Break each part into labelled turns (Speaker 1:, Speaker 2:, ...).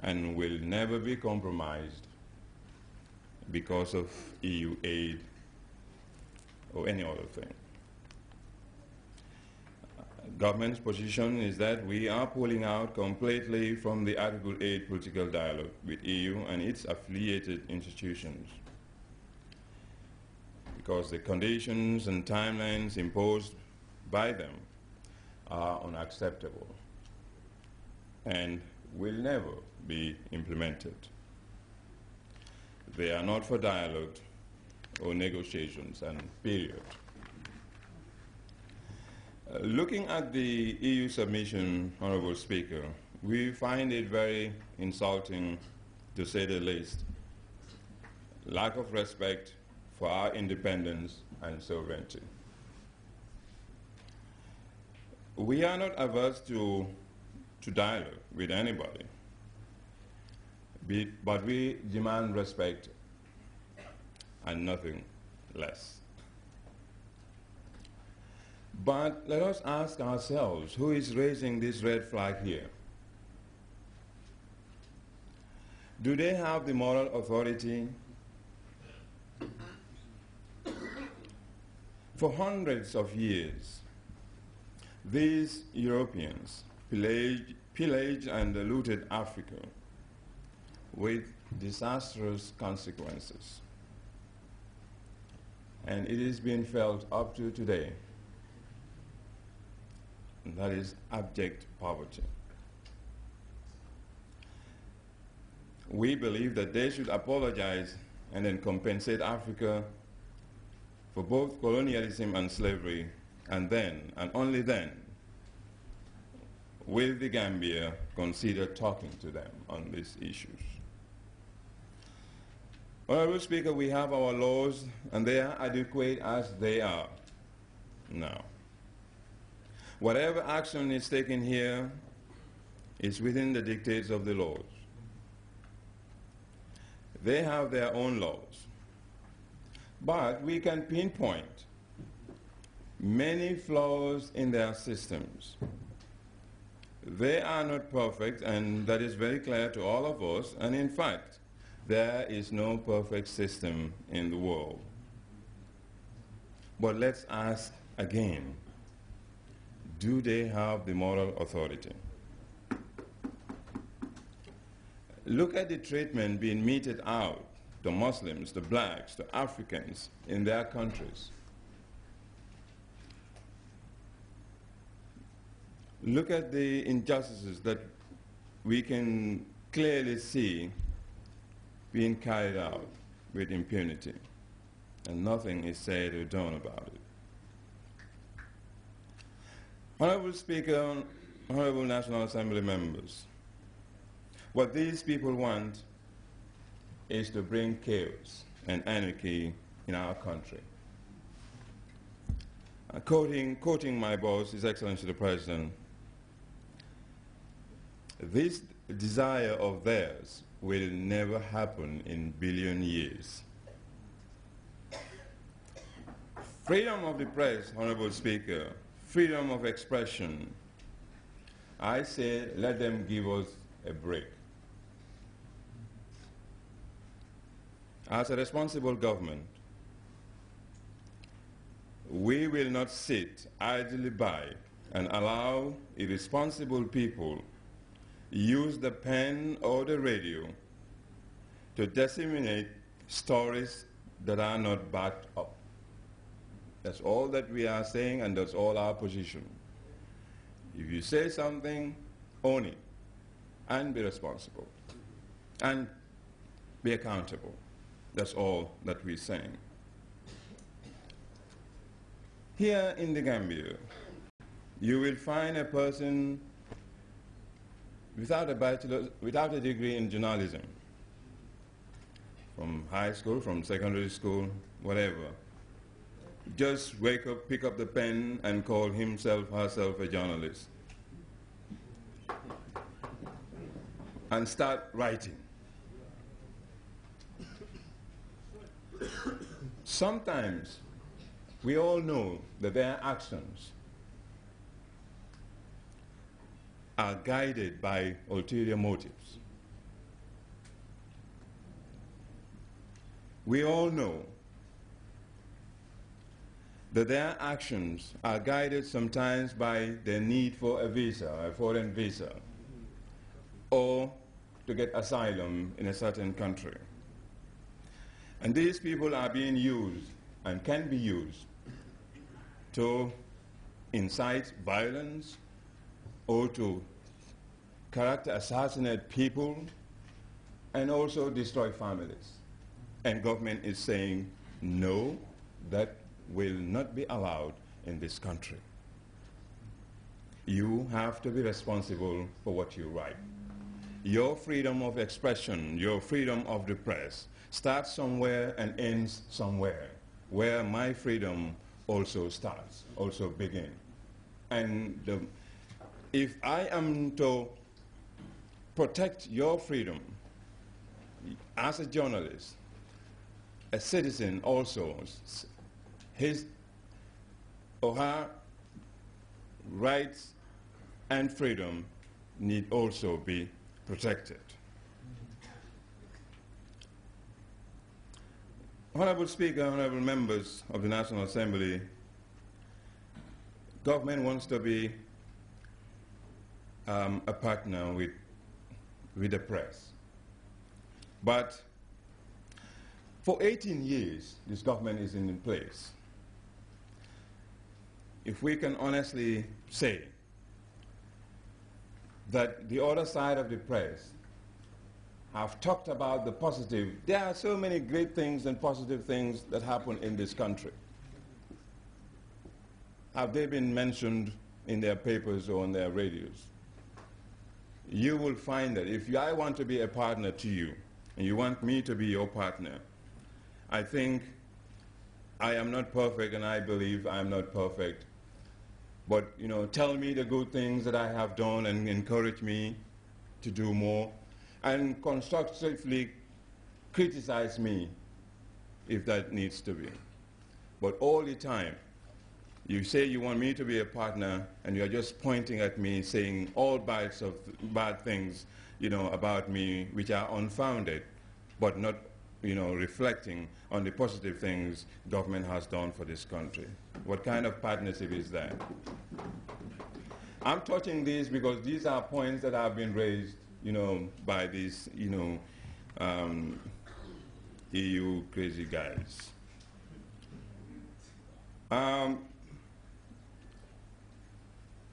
Speaker 1: and will never be compromised because of EU aid or any other thing. Government's position is that we are pulling out completely from the Article 8 political dialogue with EU and its affiliated institutions because the conditions and timelines imposed by them are unacceptable and will never be implemented. They are not for dialogue or negotiations, and period. Looking at the EU submission, Honourable Speaker, we find it very insulting, to say the least. Lack of respect for our independence and sovereignty. We are not averse to dialogue with anybody, but we demand respect and nothing less. But let us ask ourselves, who is raising this red flag here? Do they have the moral authority? For hundreds of years, these Europeans pillaged and looted Africa with disastrous consequences. And it is being felt up to today. And that is abject poverty. We believe that they should apologize and then compensate Africa for both colonialism and slavery, and then, and only then, will the Gambia consider talking to them on these issues. Honourable Speaker, we have our laws, and they are adequate as they are now. Whatever action is taken here is within the dictates of the laws. They have their own laws. But we can pinpoint many flaws in their systems. They are not perfect, and that is very clear to all of us, and in fact, there is no perfect system in the world. But let's ask again, do they have the moral authority? Look at the treatment being meted out to Muslims, to blacks, to Africans in their countries. Look at the injustices that we can clearly see being carried out with impunity, and nothing is said or done about it. Honourable Speaker, Honourable National Assembly members, what these people want is to bring chaos and anarchy in our country. Quoting my boss, His Excellency the President, this desire of theirs will never happen in billion years. Freedom of the press, Honourable Speaker, freedom of expression, I say let them give us a break. As a responsible government, we will not sit idly by and allow irresponsible people use the pen or the radio to disseminate stories that are not backed up. That's all that we are saying, and that's all our position. If you say something, own it, and be responsible, and be accountable. That's all that we're saying. Here in the Gambia, you will find a person without a degree in journalism, from high school, from secondary school, whatever. Just wake up, pick up the pen, and call himself, herself a journalist. And start writing. Sometimes we all know that their actions are guided by ulterior motives. we all know that their actions are guided sometimes by their need for a visa, a foreign visa, or to get asylum in a certain country. And these people are being used and can be used to incite violence or to character assassinate people and also destroy families. And government is saying, no, that will not be allowed in this country. You have to be responsible for what you write. Your freedom of expression, your freedom of the press starts somewhere and ends somewhere, where my freedom also starts, also begins. And if I am to protect your freedom as a journalist, a citizen also, his or her rights and freedom need also be protected. Honorable Speaker, honorable members of the National Assembly, government wants to be a partner with the press. But for 18 years, this government is in place. If we can honestly say that the other side of the press have talked about the positive, there are so many great things and positive things that happen in this country. Have they been mentioned in their papers or on their radios? You will find that if I want to be a partner to you, and you want me to be your partner, I think I am not perfect, and I believe I am not perfect. But, you know, tell me the good things that I have done and encourage me to do more, and constructively criticize me if that needs to be. But all the time, you say you want me to be a partner, and you're just pointing at me, saying all bites of bad things, you know, about me, which are unfounded, but not, you know, reflecting on the positive things government has done for this country. What kind of partnership is that? I'm touching these because these are points that have been raised, you know, by these, you know, EU crazy guys.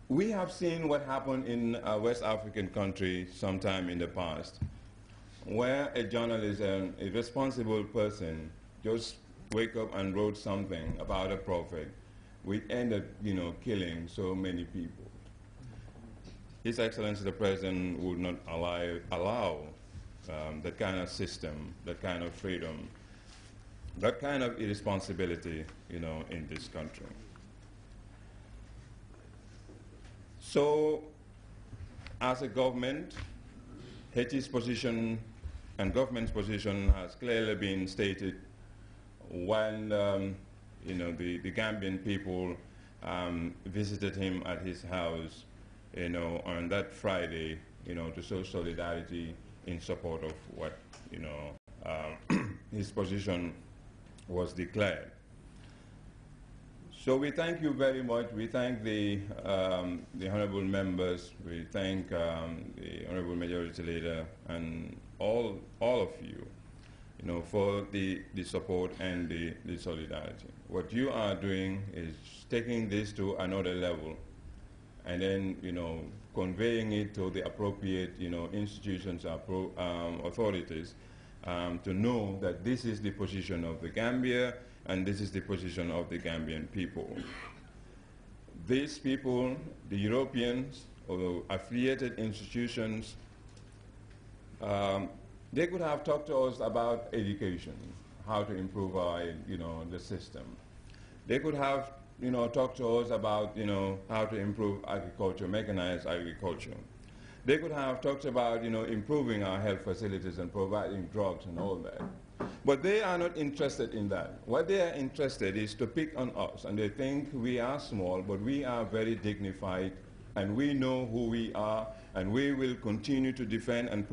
Speaker 1: We have seen what happened in a West African country sometime in the past, where a journalist, a responsible person, just wake up and wrote something about a prophet, which ended, you know, killing so many people. His Excellency the President would not allow that kind of system, that kind of freedom, that kind of irresponsibility, you know, in this country. So, as a government, Haiti's position and government's position has clearly been stated when, you know, the Gambian people visited him at his house, you know, on that Friday, you know, to show solidarity in support of what, you know, his position was declared. So we thank you very much. We thank the honorable members. We thank the honorable majority leader and all of you, you know, for the support and the solidarity. What you are doing is taking this to another level, and then, you know, conveying it to the appropriate, you know, institutions, authorities, to know that this is the position of the Gambia and this is the position of the Gambian people. These people, the Europeans or the affiliated institutions, they could have talked to us about education, how to improve our, you know, the system. They could have, you know, talked to us about, you know, how to improve agriculture, mechanized agriculture. They could have talked about, you know, improving our health facilities and providing drugs and all that. But they are not interested in that. What they are interested is to pick on us, and they think we are small, but we are very dignified, and we know who we are, and we will continue to defend and